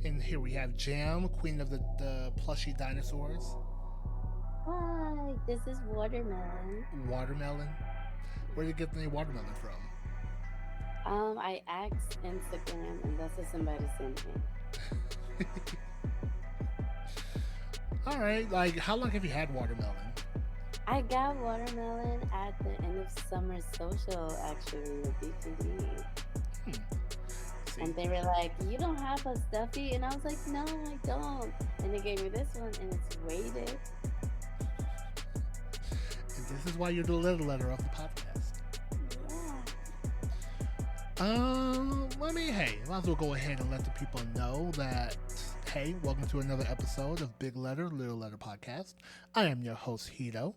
And here we have Jam, queen of the plushy dinosaurs. Hi, this is Watermelon. Watermelon. Where did you get the name Watermelon from? I asked Instagram and that's what somebody sent me. All right, like how long have you had watermelon? I got watermelon at the end of summer social actually with BPD. Hmm. See, And they were like, "You don't have a stuffy?" And I was like, "No, I don't." And they gave me this one and it's weighted. and this is why you're the little letter of the podcast. Yeah. Hey, might as well go ahead and let the people know that, hey, welcome to another episode of Big Letter, Little Letter Podcast. I am your host, Hedo,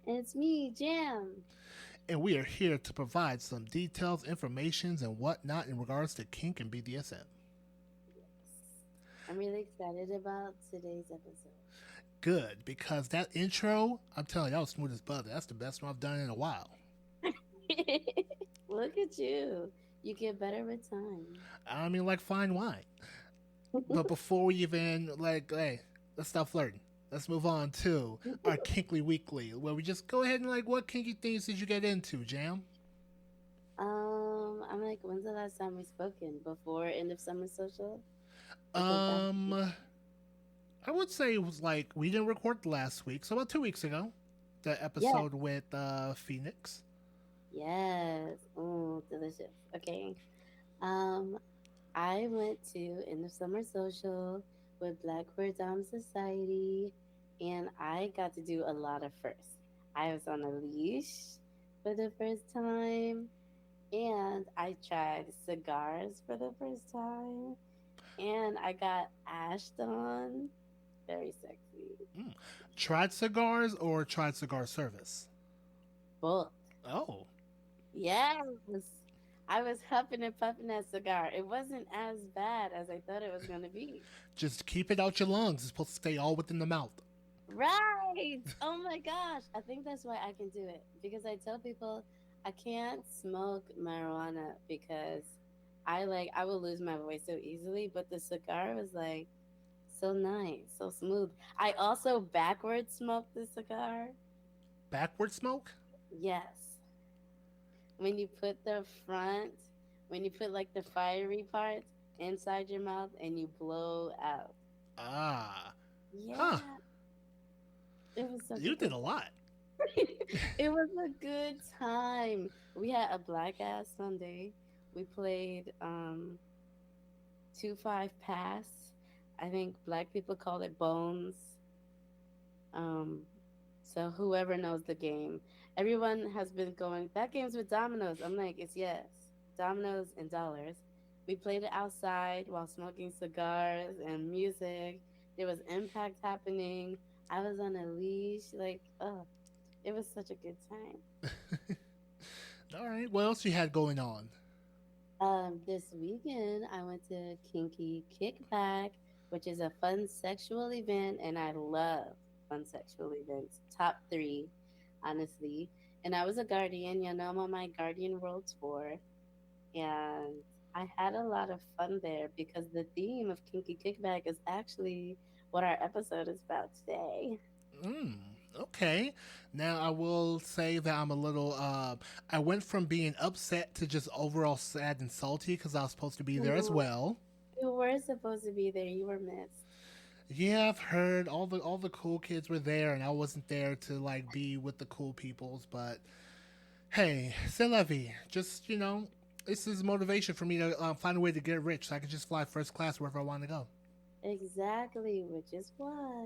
And it's me, Jam. and we are here to provide some details, informations, and whatnot in regards to kink and BDSM. Yes. I'm really excited about today's episode. Good, because that intro, I'm telling you, that was smooth as butter. That's the best one I've done in a while. Look at you. You get better with time. I mean, like fine wine. But before we even, hey, let's stop flirting. Let's move on to our Kinkly Weekly, where we just go ahead and, what kinky things did you get into, Jam? I'm like, when's the last time we spoken? Before end of summer social? Like what that? Um, I would say it was we didn't record last week, so about 2 weeks ago, the Yeah. episode with Phoenix. Yes. Oh, delicious. Okay. Um, I went to end of summer social with Black Queer Dom Society, and I got to do a lot of firsts. I was on a leash for the first time, and I tried cigars for the first time, and I got ashed on. Very sexy. Mm. Tried cigars or tried cigar service? Both. Oh, Yes. I was huffing and puffing that cigar. It wasn't as bad as I thought it was going to be. just keep it out your lungs. It's supposed to stay all within the mouth. Right. Oh my gosh. I think that's why I can do it. Because I tell people I can't smoke marijuana because I will lose my voice so easily. But the cigar was like so nice, so smooth. I also backwards smoked the cigar. Backward smoke? Yes. When you put the front, when you put like the fiery parts inside your mouth and you blow out. Ah, huh. Yeah, it was such a You did good a lot. it was a good time. We had a black ass Sunday. We played 2-5 pass. I think black people call it bones. Um so whoever knows the game. Everyone has been going that game's with dominoes. I'm like, it's yes. Dominoes and dollars. We played it outside while smoking cigars and music. There was impact happening. I was on a leash. Like, oh, it was such a good time. All right. What else you had going on? This weekend I went to Kinky Kickback, which is a fun sexual event, and I love fun sexual events. Top three, honestly. And I was a guardian. You know, I'm on my Guardian World Tour, and I had a lot of fun there because the theme of Kinky Kickback is actually what our episode is about today. Mm, okay. Now I will say that I'm a little. I went from being upset to just overall sad and salty because I was supposed to be there as You well. you were supposed to be there. You were missed. Yeah, I've heard all the cool kids were there, and I wasn't there to be with the cool peoples. But hey, c'est la vie. Just this is motivation for me to find a way to get rich, so I can just fly first class wherever I want to go. Exactly, which is why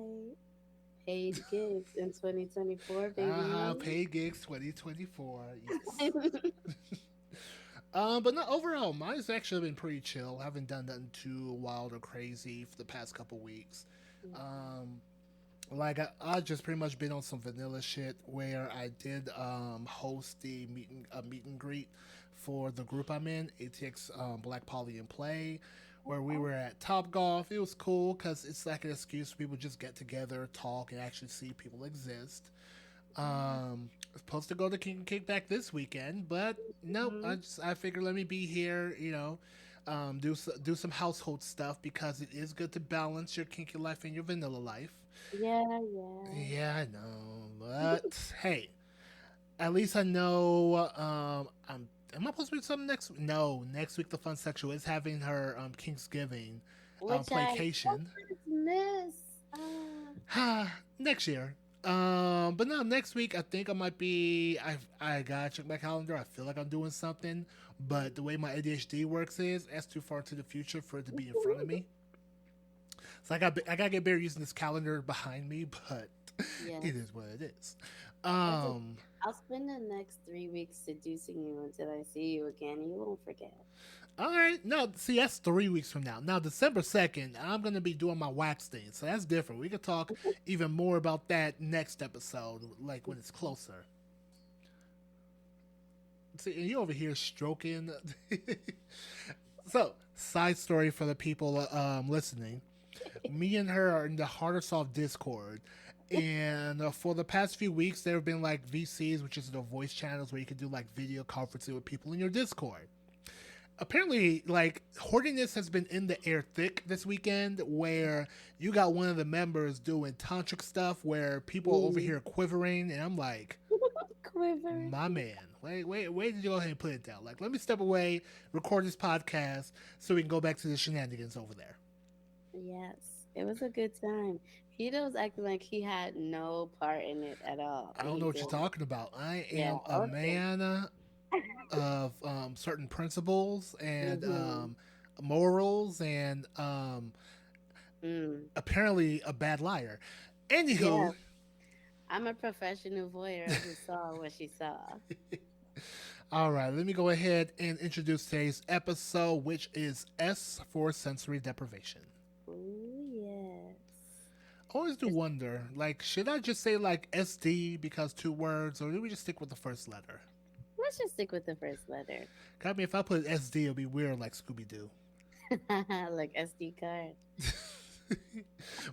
paid gigs in 2024, baby. Paid gigs 2024. Yes. But no, overall, mine's actually been pretty chill. Haven't done nothing too wild or crazy for the past couple weeks. Um, I just pretty much been on some vanilla shit where I did host the meet and greet for the group I'm in, ATX Black Poly and Play, where we Oh, were at Top Golf. It was cool because it's like an excuse for people to just get together, talk, and actually see people exist. Supposed to go to King Kickback this weekend, but nope. mhm. I figured let me be here, do some household stuff because it is good to balance your kinky life and your vanilla life. Yeah, yeah. Yeah, I know, but hey, at least I know. Am I supposed to do something next? No, next week the Fun Sexual is having her Kingsgiving Which I playcation. just miss. Ah, Next year. But no, next week I think I might be. I gotta check my calendar. I feel like I'm doing something, but the way my ADHD works is that's too far to the future for it to be in front of me. So I gotta get better using this calendar behind me, but yes. it is what it is. That's okay. Um, I'll spend the next 3 weeks seducing you until I see you again. You won't forget. all right, no, see that's 3 weeks from now. Now December 2nd, I'm gonna be doing my wax thing, so that's different. We could talk even more about that next episode, like when it's closer. See, and you over here stroking. So, side story for the people listening. Me and her are in the Harder Soft Discord. And for the past few weeks, there have been like VCs, which is the voice channels where you can do like video conferencing with people in your Discord. Apparently, like, horniness has been in the air thick this weekend, where you got one of the members doing tantric stuff where people are over Mm. here quivering, and I'm like, Quiver. my man, wait did you go ahead and put it down? Like, let me step away, record this podcast, so we can go back to the shenanigans over there. Yes, it was a good time. Hedo was acting like he had no part in it at all, I and don't know he what you're did. talking about. I Yeah. am a Okay. man of certain principles and Mhm. morals and Mm. apparently a bad liar. Yeah. Anywho, I'm a professional voyeur who saw what she saw. all right, let me go ahead and introduce today's episode, which is S for sensory deprivation. Ooh, yes. I always do It's, wonder, like, should I just say like SD because two words, or do we just stick with the first letter? let's just stick with the first letter. 'Cause I mean, if I put SD, it'll be weird like Scooby Doo. Like SD card.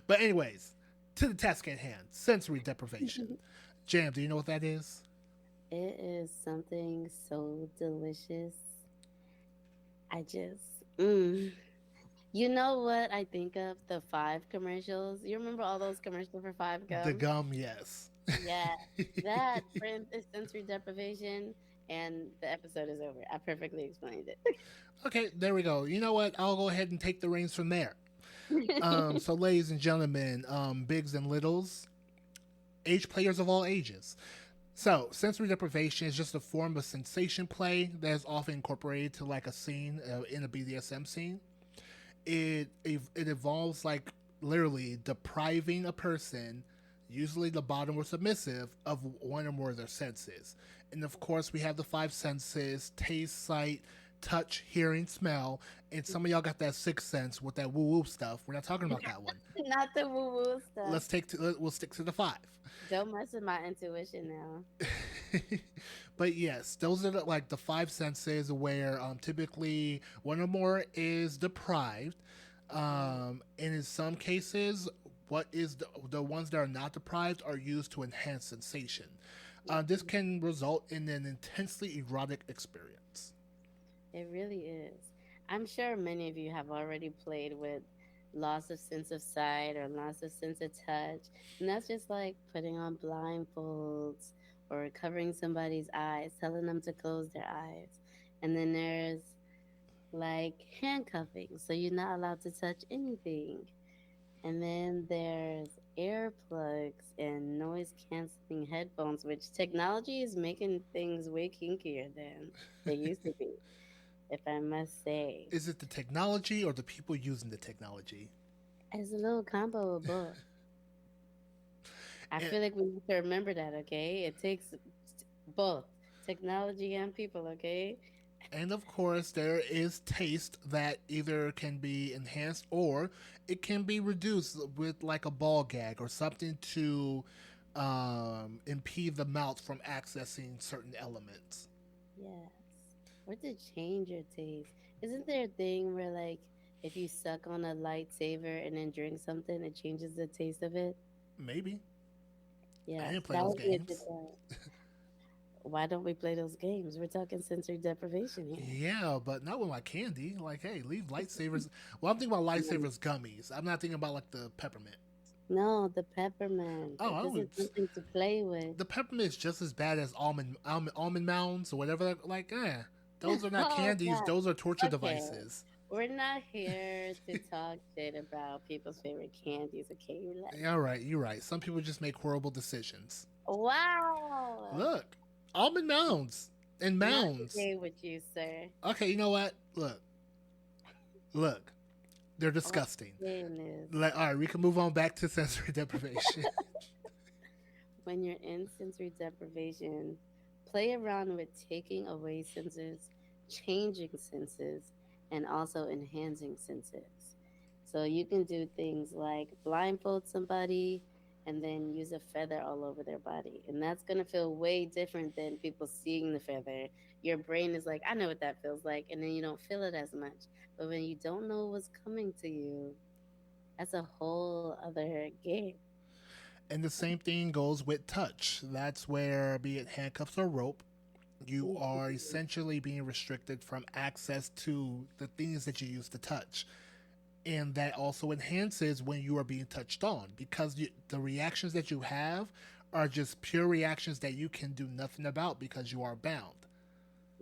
But anyways, to the task at hand, sensory deprivation. Jam, do you know what that is? It is something so delicious. I just, mm. You know what I think of? The Five commercials. You remember all those commercials for Five The Gum? gum, yes. Yeah, that friend is sensory deprivation, and the episode is over. I perfectly explained it. Okay, there we go. You know what? I'll go ahead and take the reins from there. So, ladies and gentlemen, bigs and littles, age players of all ages. So, sensory deprivation is just a form of sensation play that is often incorporated to like a scene in a BDSM scene. It involves like literally depriving a person, usually the bottom or submissive, of one or more of their senses. And of course, we have the five senses: taste, sight, touch, hearing, smell. And some of y'all got that sixth sense with that woo woo stuff. We're not talking about that one. Not the woo woo stuff. We'll stick to the five. Don't mess with my intuition now. But yes, those are like the five senses where typically one or more is deprived. Yeah. And in some cases, what is the ones that are not deprived are used to enhance sensation. This can result in an intensely erotic experience. It really is. I'm sure many of you have already played with loss of sense of sight or loss of sense of touch. And that's just like putting on blindfolds or covering somebody's eyes, telling them to close their eyes. And then there's like handcuffing, so you're not allowed to touch anything. And then there's earplugs and noise canceling headphones, which technology is making things way kinkier than they used to be, if I must say. Is it the technology or the people using the technology? It's a little combo of both. I And, feel like we need to remember that, okay? It takes both technology and people, okay? and of course, there is taste that either can be enhanced or it can be reduced with like a ball gag or something to impede the mouth from accessing certain elements. Yes. Or to change your taste. Isn't there a thing where, like, if you suck on a lightsaber and then drink something, it changes the taste of it? Maybe. I Yes, didn't play that those would be a good games. one. why don't we play those games? We're talking sensory deprivation here. Yeah, but not with my candy. Like, hey, leave lightsabers. Well, I'm thinking about Mm. lightsabers gummies. I'm not thinking about like the peppermint. No, the peppermint. Oh, I This is would. something to play with. The peppermint is just as bad as almond mounds or whatever. Like, those are not Oh candies. God. Those are torture Okay. devices. We're not here to talk shit about people's favorite candies, okay? Relax. All right, you're right. Some people just make horrible decisions. Wow. Look, almond mounds and Not mounds. today with you, sir. Okay, you know what? Look, they're Oh disgusting. goodness. Like, all right, we can move on back to sensory deprivation. When you're in sensory deprivation, play around with taking away senses, changing senses, and also enhancing senses. So you can do things like blindfold somebody and then use a feather all over their body. And that's going to feel way different than people seeing the feather. Your brain is like, I know what that feels like. And then you don't feel it as much. But when you don't know what's coming to you, that's a whole other game. And the same thing goes with touch. That's where, be it handcuffs or rope, you are Mhm. essentially being restricted from access to the things that you use to touch. And that also enhances when you are being touched on because the reactions that you have are just pure reactions that you can do nothing about because you are bound.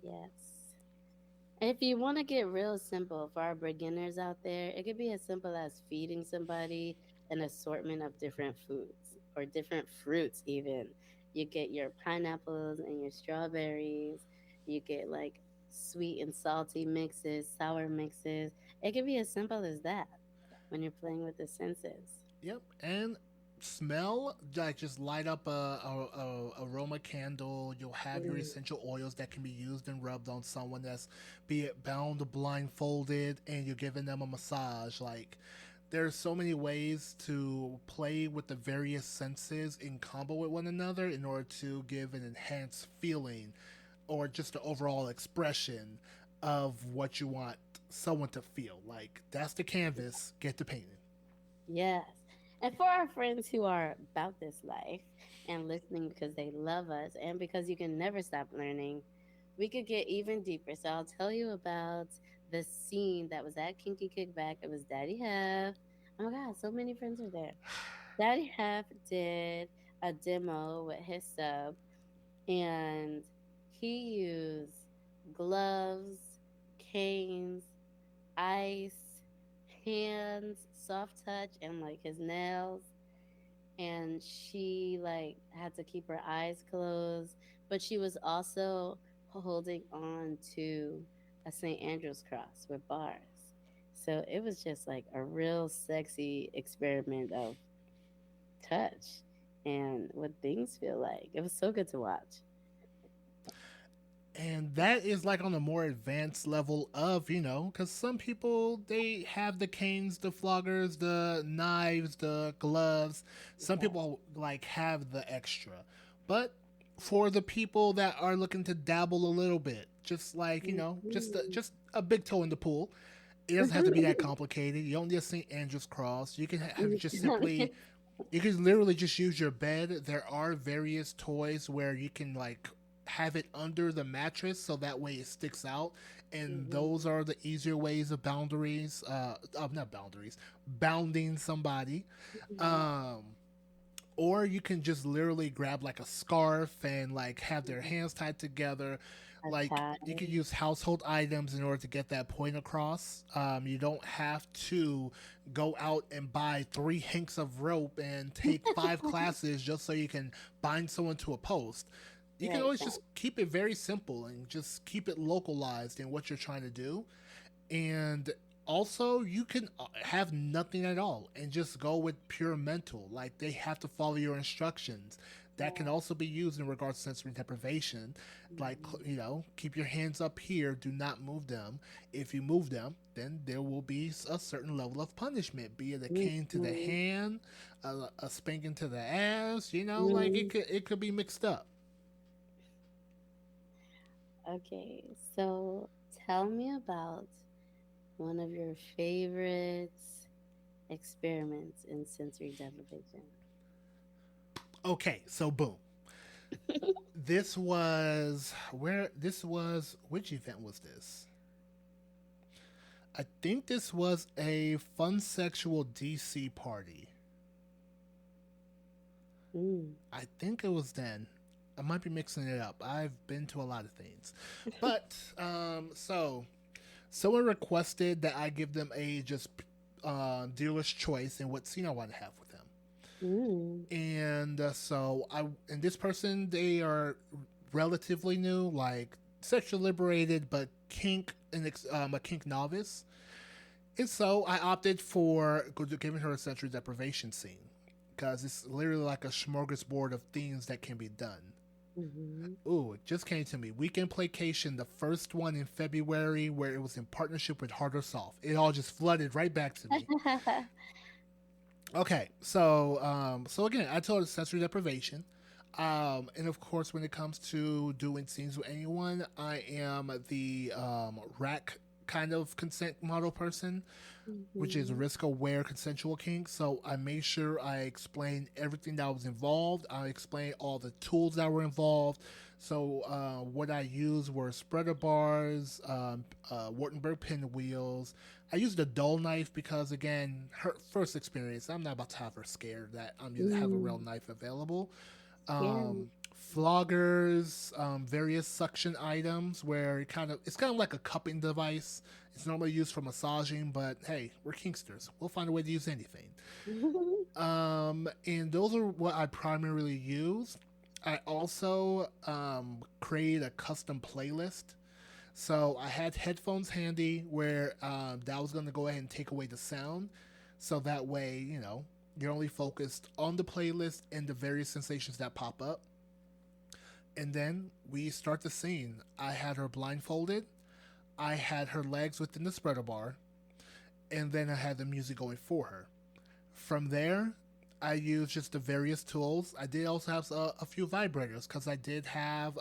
Yes. If you want to get real simple for our beginners out there, it could be as simple as feeding somebody an assortment of different foods or different fruits, even. You get your pineapples and your strawberries. You get like sweet and salty mixes, sour mixes. It could be as simple as that when you're playing with the senses. Yep, and smell, like just light up a aroma candle. You'll have your Mm, essential oils that can be used and rubbed on someone that's, be it bound or blindfolded, and you're giving them a massage. Like, there's so many ways to play with the various senses in combo with one another in order to give an enhanced feeling or just the overall expression of what you want someone to feel. Like, that's the canvas, get to painting. yes. And for our friends who are about this life and listening because they love us and because you can never stop learning, we could get even deeper. So I'll tell you about the scene that was at Kinky Kickback. It was Daddy Hef. Oh my God, so many friends were there. Daddy Hef did a demo with his sub, and he used gloves, canes, ice, hands, soft touch, and like his nails. And she like had to keep her eyes closed, but she was also holding on to a St. Andrew's cross with bars. So it was just like a real sexy experiment of touch and what things feel like. It was so good to watch. And that is like on a more advanced level of, because some people, they have the canes, the floggers, the knives, the gloves. Some Yeah. people like have the extra, but for the people that are looking to dabble a little bit, just like, Mhm. just a big toe in the pool, it doesn't have to be that complicated. You don't need a St. Andrew's cross. You can have just simply, you can literally just use your bed. There are various toys where you can like have it under the mattress so that way it sticks out. And Mhm. those are the easier ways of boundaries, not boundaries, bounding somebody. Mhm. Um, or you can just literally grab like a scarf and like have their hands tied together. A Like, tie. you can use household items in order to get that point across. You don't have to go out and buy 3 hinks of rope and take 5 classes just so you can bind someone to a post. You can Right, always right. just keep it very simple and just keep it localized in what you're trying to do. And also, you can have nothing at all and just go with pure mental. Like, they have to follow your instructions. That can Yeah. also be used in regards to sensory deprivation. Like, Mhm. keep your hands up here, do not move them. If you move them, then there will be a certain level of punishment, be it a cane to the Mhm. hand, a spanking to the ass, like Mhm. it could be mixed up. Okay, so tell me about one of your favorite experiments in sensory deprivation. Okay, so boom. This was where this was. Which event was this? I think this was a fun sexual DC party. Mm. I think it was then. I might be mixing it up. I've been to a lot of things, but so someone requested that I give them a just dealer's choice in what scene I want to have with them. Mm. And so I and this person, they are relatively new, like sexually liberated, but kink and a kink novice. And so I opted for giving her a sensory deprivation scene because it's literally like a smorgasbord of things that can be done. Mm-hmm. Ooh, it just came to me. Weekend Placation, the first one in February, where it was in partnership with Hard or Soft. It all just flooded right back to me. Okay, so again, I told her sensory deprivation. And of course, when it comes to doing scenes with anyone, I am the rack kind of consent model person, which is Mm-hmm. risk aware consensual kink. So I made sure I explained everything that was involved. I explained all the tools that were involved. So what I used were spreader bars, Wartenberg pinwheels. I used a dull knife because, again, her first experience, I'm not about to have her scared that I'm going to have a real Mm. knife available. Scary. Floggers, various suction items where it's kind of like a cupping device. It's normally used for massaging, but hey, we're kinksters. We'll find a way to use anything. And those are what I primarily use. I also create a custom playlist. So I had headphones handy where that was going to go ahead and take away the sound. So that way, you're only focused on the playlist and the various sensations that pop up. And then we start the scene. I had her blindfolded. I had her legs within the spreader bar. And then I had the music going for her. From there, I used just the various tools. I did also have a few vibrators because I did have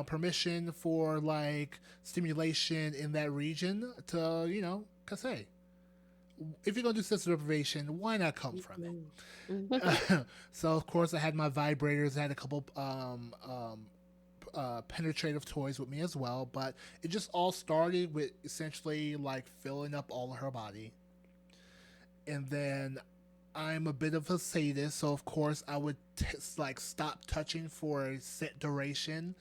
permission for like stimulation in that region to, because hey, if you're gonna do sensory deprivation, why not come from Mhm. it? So of course I had my vibrators. I had a couple penetrative toys with me as well, but it just all started with essentially like filling up all of her body, and then I'm a bit of a sadist, so of course I would like stop touching for a set duration,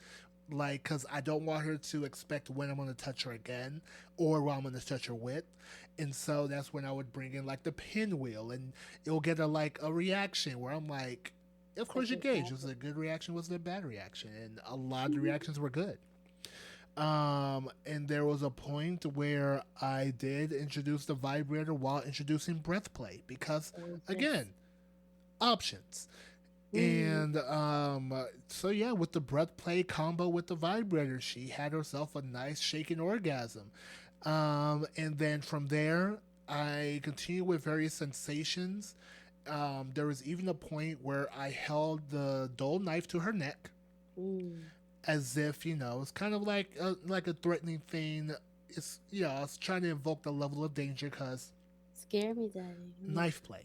like because I don't want her to expect when I'm going to touch her again or what I'm going to touch her with, and so that's when I would bring in like the pinwheel, and it'll get a reaction where I'm like, of Like course you a gauge was rabbit. it a good reaction, was it a bad reaction, and a lot of the reactions were good. And there was a point where I did introduce the vibrator while introducing breath play because, Oh, yes. again, options. Mm. And so yeah, with the breath play combo with the vibrator, she had herself a nice shaking orgasm. And then from there, I continued with various sensations. There was even a point where I held the dull knife to her neck, Mm. as if it's kind of like a threatening thing. It's it's trying to invoke the level of danger because Scare me, daddy. Mm. knife play.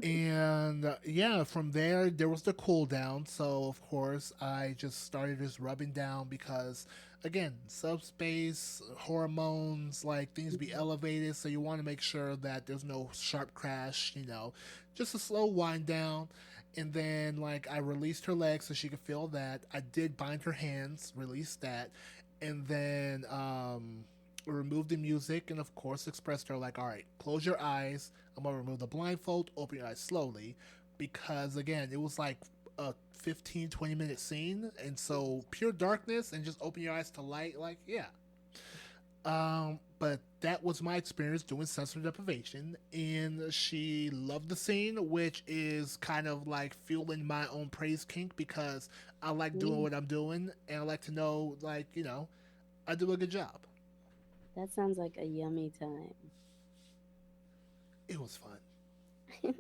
And yeah, from there was the cool down. So of course I just started just rubbing down because again, subspace hormones, like things be Mhm. elevated, so you want to make sure that there's no sharp crash. Just a slow wind down. And then like I released her legs so she could feel that. I did bind her hands, release that, and then remove the music, and of course expressed her like, all right, close your eyes. I'm gonna remove the blindfold, open your eyes slowly, because again, it was like a 15-20 minute scene, and so pure darkness and just open your eyes to light, like yeah. But that was my experience doing sensory deprivation, and she loved the scene, which is kind of like fueling my own praise kink because I like doing Mm. what I'm doing, and I like to know, like, I do a good job. That sounds like a yummy time. It was fun.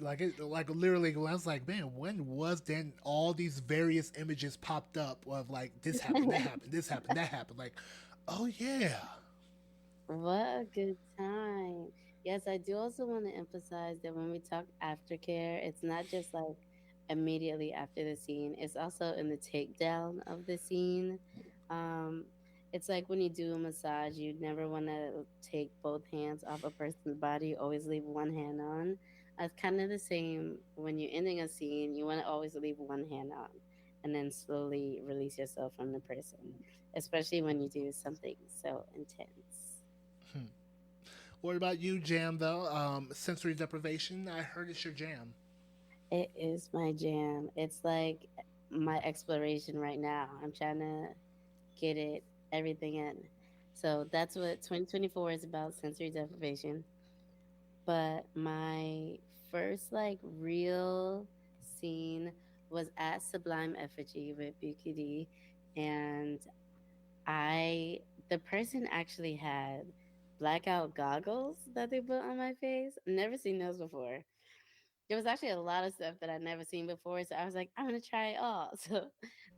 Like literally, when I was like, man, when was then all these various images popped up of like this happened, that happened, this happened, that happened, like, oh yeah. What a good time. Yes, I do also want to emphasize that when we talk aftercare, it's not just like immediately after the scene. It's also in the takedown of the scene. Um, it's like when you do a massage, you never want to take both hands off a person's body. You always leave one hand on. It's kind of the same when you're ending a scene. You want to always leave one hand on, and then slowly release yourself from the person, especially when you do something so intense. Hmm. What about you, Jam, though? Sensory deprivation, I heard it's your jam. It is my jam. It's like my exploration right now. I'm trying to get it everything in. So that's what 2024 is about, sensory deprivation. But my first like real scene was at Sublime Effigy with BQD, and I the person actually had blackout goggles that they put on my face. Never seen those before. There was actually a lot of stuff that I'd never seen before, so I was like, I'm gonna try it all. So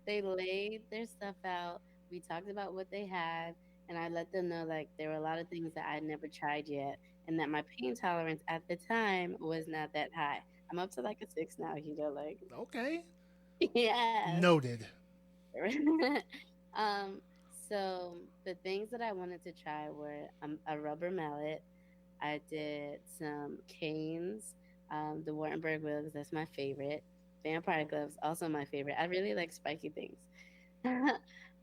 they laid their stuff out. We talked about what they had, and I let them know like there were a lot of things that I'd never tried yet, and that my pain tolerance at the time was not that high. I'm up to like a 6 now, like Okay. yes. Noted. um, so the things that I wanted to try were a rubber mallet. I did some canes, the Wartenberg wheels, that's my favorite. Vampire gloves, also my favorite. I really like spiky things.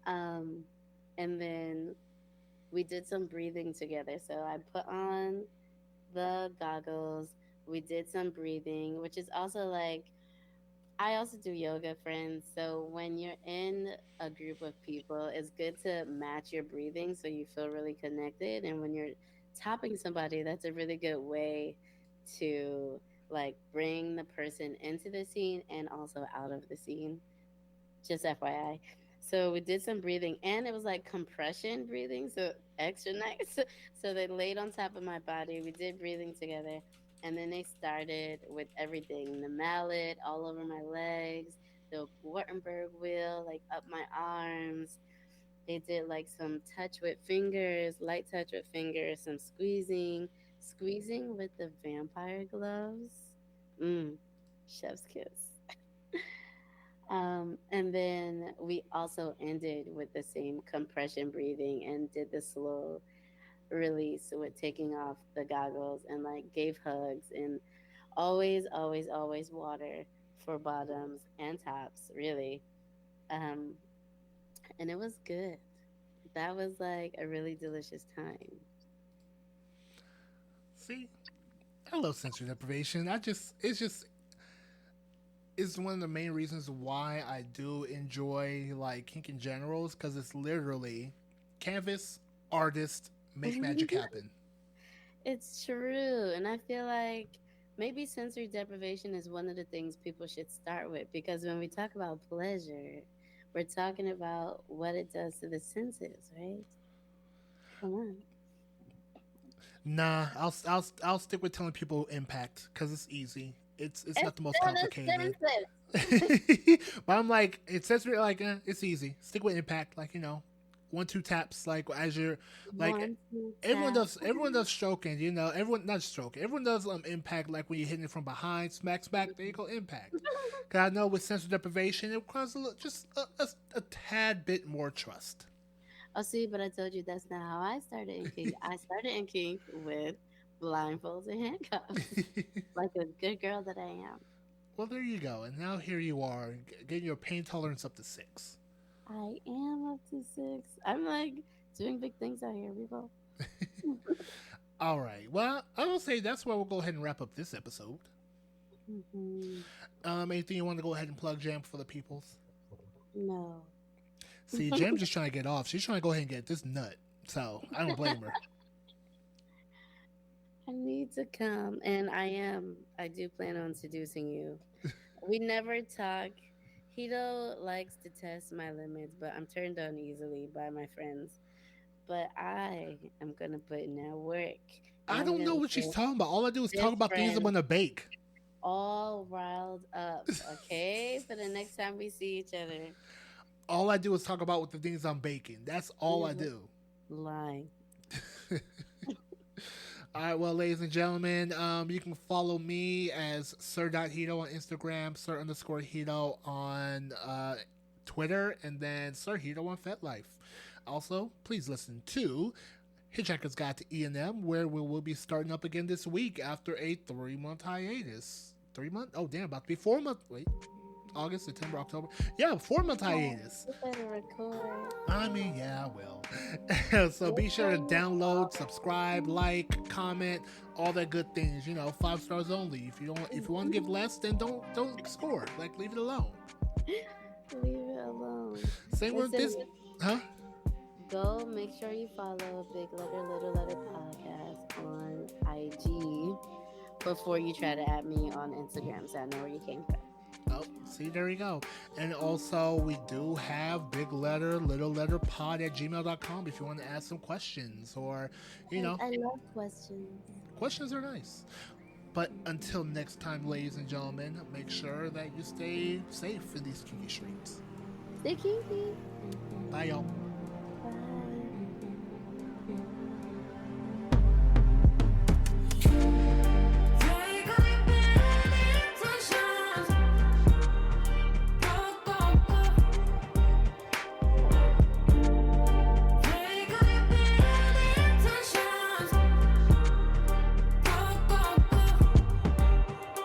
um, and then we did some breathing together. So I put on the goggles. We did some breathing, which is also like I also do yoga, friends. So when you're in a group of people, it's good to match your breathing so you feel really connected. And when you're topping somebody, that's a really good way to like bring the person into the scene and also out of the scene. Just FYI. So we did some breathing and it was like compression breathing, so extra nice. So they laid on top of my body. We did breathing together. And then they started with everything the mallet all over my legs, the Wartenberg wheel, like up my arms. They did like some touch with fingers, light touch with fingers, some squeezing with the vampire gloves. Mmm, chef's kiss. And then we also ended with the same compression breathing and did the slow release with taking off the goggles and like gave hugs and always water for bottoms and tops, really. Um, and it was good. That was like a really delicious time. See, I love sensory deprivation. It's one of the main reasons why I do enjoy like kink in general, because it's literally canvas, artist, make magic happen. It's true. And I feel like maybe sensory deprivation is one of the things people should start with because when we talk about pleasure, we're talking about what it does to the senses, right? Come on. Nah, I'll stick with telling people impact because it's easy. It's It's not the most still the complicated. senses. But I'm like, it says like it's easy. Stick with impact, like 1 2 taps, like as you're like One, two, tap. everyone does stroking, everyone not stroking, everyone does impact, like when you're hitting it from behind, smack, there you go, impact. Cause I know with sensory deprivation, it requires just a tad bit more trust. Oh, see, but I told you that's not how I started in kink. I started in kink with blindfolds and handcuffs, like a good girl that I am. Well, there you go, and now here you are, getting your pain tolerance up to 6. I am up to 6. I'm like doing big things out here, people. All right, well, I will say that's where we'll go ahead and wrap up this episode. Hmm. Anything you want to go ahead and plug, Jam, for the peoples? No. See, Jam's just trying to get off. She's trying to go ahead and get this nut. So I don't blame her. I need to come, and I am. I do plan on seducing you. We never talk. Hedo likes to test my limits, but I'm turned on easily by my friends. But I am gonna put in that work, and I I'm don't know gonna what she's get talking about. All I do is talk this about things I'm friend gonna bake. all riled up. Okay, for the next time we see each other, All I do is talk about what the things I'm baking. That's all I you're do. lying. All right, well, ladies and gentlemen, you can follow me as Sir.Hedo on Instagram, Sir_Hedo on Twitter, and then Sir Hedo on FetLife. Also, please listen to Hitchhiker's Guide to E&M, where we will be starting up again this week after a 3-month hiatus. 3 months? Oh, damn, about to be 4 months. Wait. August, September, October. Yeah, 4 month hiatus. You better record. I mean, yeah, I will. So be sure to download, subscribe, like, comment, all that good things. 5 stars only. If you want to give less, then don't score. Like, leave it alone. Leave it alone. Same with this, huh? Go make sure you follow Big Letter Little Letter Podcast on IG before you try to add me on Instagram, so I know where you came from. Oh, see, there you go. And also, we do have big letter, little letter pod at gmail.com if you want to ask some questions or, I love questions. questions are nice. But until next time, ladies and gentlemen, make sure that you stay safe in these kinky streets. Stay kinky. Bye, y'all.